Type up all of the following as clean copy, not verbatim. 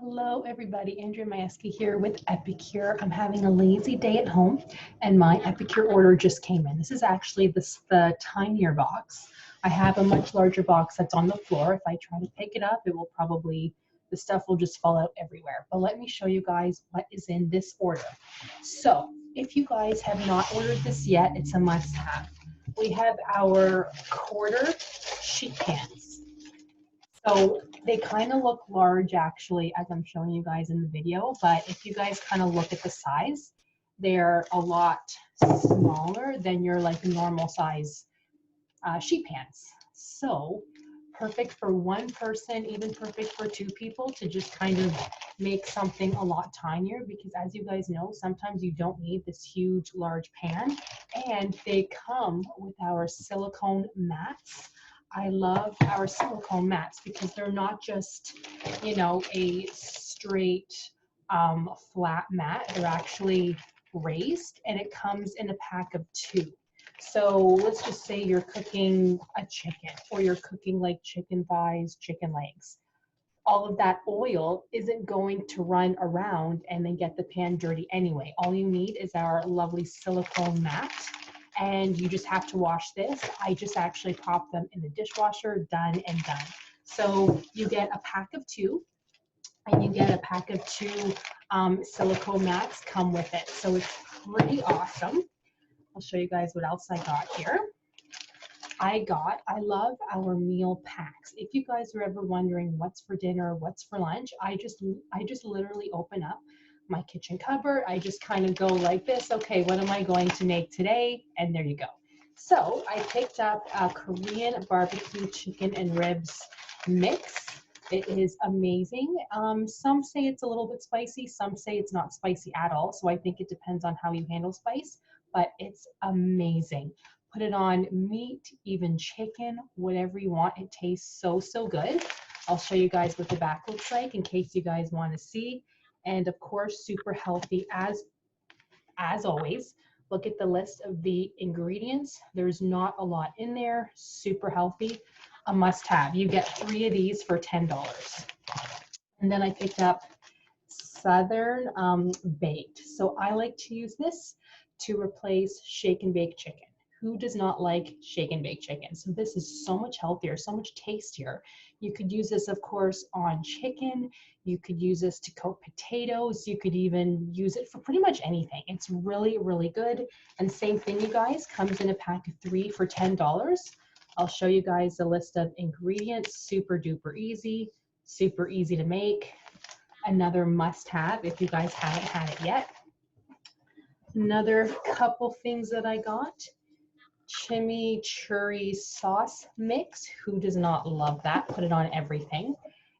Hello everybody, Andrea Majewski here with Epicure. I'm having a lazy day at home and my Epicure order just came in. This is actually the tinier box. I have a much larger box that's on the floor. If I try to pick it up, the stuff will just fall out everywhere. But let me show you guys what is in this order. So if you guys have not ordered this yet, it's a must-have. We have our quarter sheet pans. So they kind of look large actually, as I'm showing you guys in the video, but if you guys kind of look at the size, they're a lot smaller than your like normal size sheet pans. So perfect for one person, even perfect for two people to just kind of make something a lot tinier, because as you guys know, sometimes you don't need this huge large pan. And they come with our silicone mats. I love our silicone mats because they're not just, you know, a straight flat mat. They're actually raised, and it comes in a pack of 2. So let's just say you're cooking a chicken, or you're cooking like chicken thighs, chicken legs. All of that oil isn't going to run around and then get the pan dirty anyway. All you need is our lovely silicone mat, and you just have to wash this. I just actually pop them in the dishwasher, done and done. So you get a pack of 2, and you get a pack of 2 silicone mats come with it. So it's pretty awesome. I'll show you guys what else I got here. I love our meal packs. If you guys are ever wondering what's for dinner, what's for lunch, I just literally open up my kitchen cupboard. I just kind of go like this. Okay, what am I going to make today? And there you go. So I picked up a Korean barbecue chicken and ribs mix. It is amazing. Some say it's a little bit spicy. Some say it's not spicy at all. So I think it depends on how you handle spice, but it's amazing. Put it on meat, even chicken, whatever you want. It tastes so, so good. I'll show you guys what the back looks like in case you guys want to see. And of course, super healthy as always. Look at the list of the ingredients. There's not a lot in there. Super healthy. A must-have. You get 3 of these for $10. And then I picked up Southern Baked. So I like to use this to replace shake and bake chicken. Who does not like shake and bake chicken? So this is so much healthier, so much tastier. You could use this, of course, on chicken. You could use this to coat potatoes. You could even use it for pretty much anything. It's really, really good. And same thing, you guys, comes in a pack of 3 for $10. I'll show you guys the list of ingredients. Super duper easy to make. Another must-have if you guys haven't had it yet. Another couple things that I got. Chimichurri Sauce mix. Who does not love that? Put it on everything.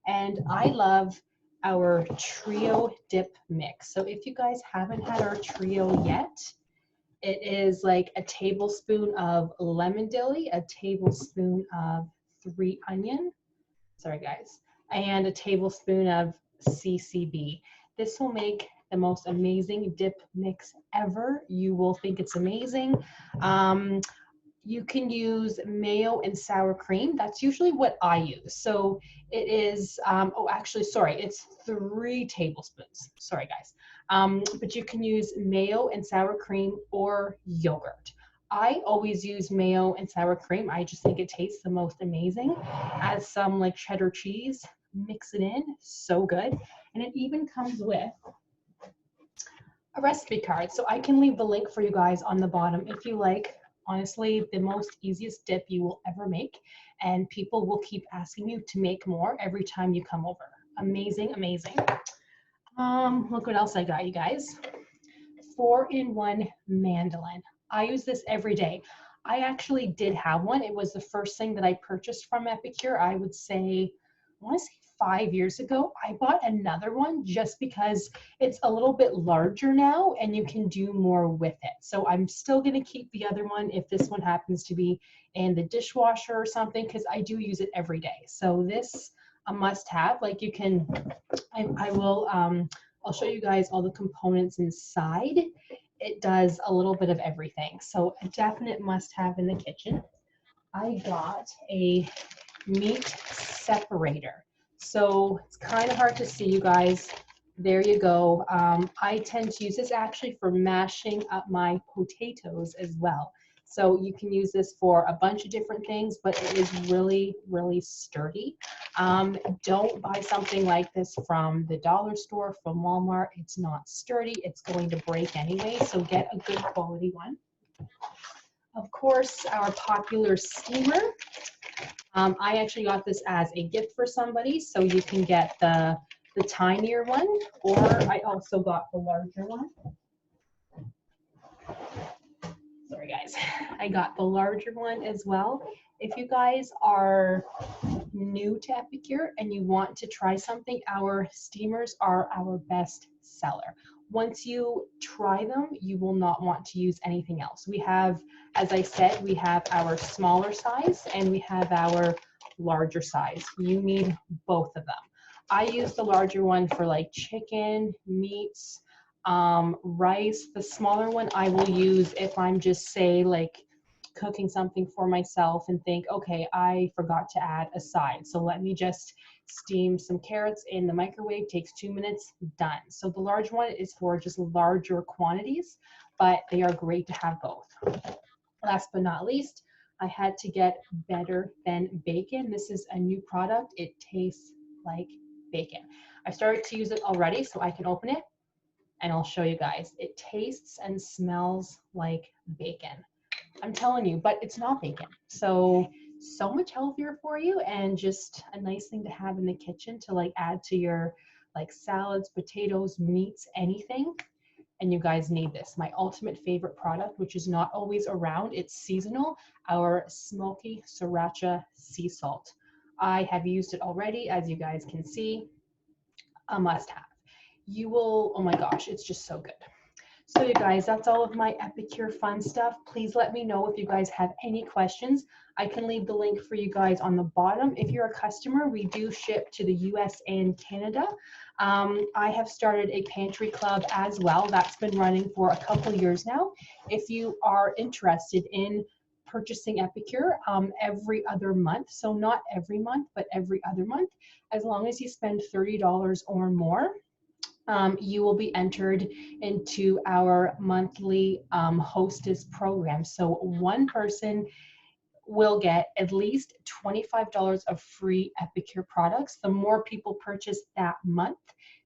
And I love our trio dip mix. So if you guys haven't had our trio yet, it is like a tablespoon of lemon dilly, a tablespoon of 3 onion, sorry guys, and a tablespoon of CCB. This will make the most amazing dip mix ever. You will think it's amazing. You can use mayo and sour cream. That's usually what I use. So it is, it's 3 tablespoons. Sorry guys. But you can use mayo and sour cream or yogurt. I always use mayo and sour cream. I just think it tastes the most amazing. Add some like cheddar cheese, mix it in, so good. And it even comes with a recipe card. So I can leave the link for you guys on the bottom if you like. Honestly, the most easiest dip you will ever make, and people will keep asking you to make more every time you come over. Amazing, amazing. Look what else I got, you guys. 4-in-1 mandolin. I use this every day. I actually did have one. It was the first thing that I purchased from Epicure. I would say, I want to say 5 years ago. I bought another one just because it's a little bit larger now and you can do more with it. So I'm still going to keep the other one if this one happens to be in the dishwasher or something, because I do use it every day. So this a must-have. Like you can, I'll show you guys all the components inside. It does a little bit of everything. So a definite must-have in the kitchen. I got a meat separator. So it's kind of hard to see, you guys. There you go. I tend to use this actually for mashing up my potatoes as well. So you can use this for a bunch of different things, but it is really, really sturdy. Don't buy something like this from the dollar store, from Walmart. It's not sturdy. It's going to break anyway, so get a good quality one. Of course, our popular steamer. I actually got this as a gift for somebody, so you can get the tinier one, or I also got the larger one. Sorry guys, I got the larger one as well. If you guys are new to Epicure and you want to try something, our steamers are our best seller. Once you try them, you will not want to use anything else. We have, as I said, we have our smaller size and we have our larger size. You need both of them. I use the larger one for like chicken, meats, rice. The smaller one I will use if I'm just, say, like cooking something for myself and think, okay, I forgot to add a side, so let me just steam some carrots in the microwave, takes 2 minutes, done. So the large one is for just larger quantities, but they are great to have both. Last but not least, I had to get Better Than Bacon. This is a new product. It tastes like bacon. I started to use it already, so I can open it and I'll show you guys. It tastes and smells like bacon. I'm telling you, but it's not bacon. So much healthier for you, and just a nice thing to have in the kitchen to like add to your like salads, potatoes, meats, anything. And you guys need this. My ultimate favorite product, which is not always around, it's seasonal, our smoky sriracha sea salt. I have used it already, as you guys can see, a must have. You will, oh my gosh, it's just so good. So you guys, that's all of my Epicure fun stuff. Please let me know if you guys have any questions. I can leave the link for you guys on the bottom. If you're a customer, we do ship to the US and Canada. I have started a pantry club as well. That's been running for a couple years now. If you are interested in purchasing Epicure every other month, so not every month, but every other month, as long as you spend $30 or more, you will be entered into our monthly hostess program. So one person will get at least $25 of free Epicure products. The more people purchase that month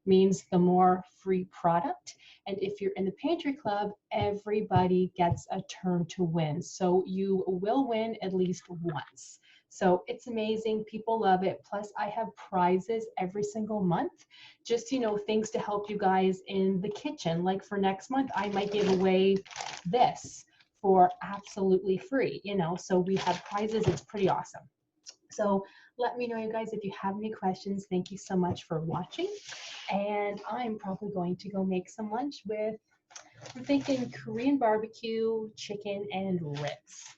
means the more free product. And if you're in the pantry club, everybody gets a turn to win. So you will win at least once. So it's amazing. People love it. Plus, I have prizes every single month. Just, you know, things to help you guys in the kitchen. Like for next month, I might give away this for absolutely free, you know. So we have prizes. It's pretty awesome. So let me know, you guys, if you have any questions. Thank you so much for watching. And I'm probably going to go make some lunch with, I'm thinking Korean barbecue, chicken, and ribs.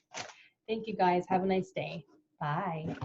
Thank you guys. Have a nice day. Bye.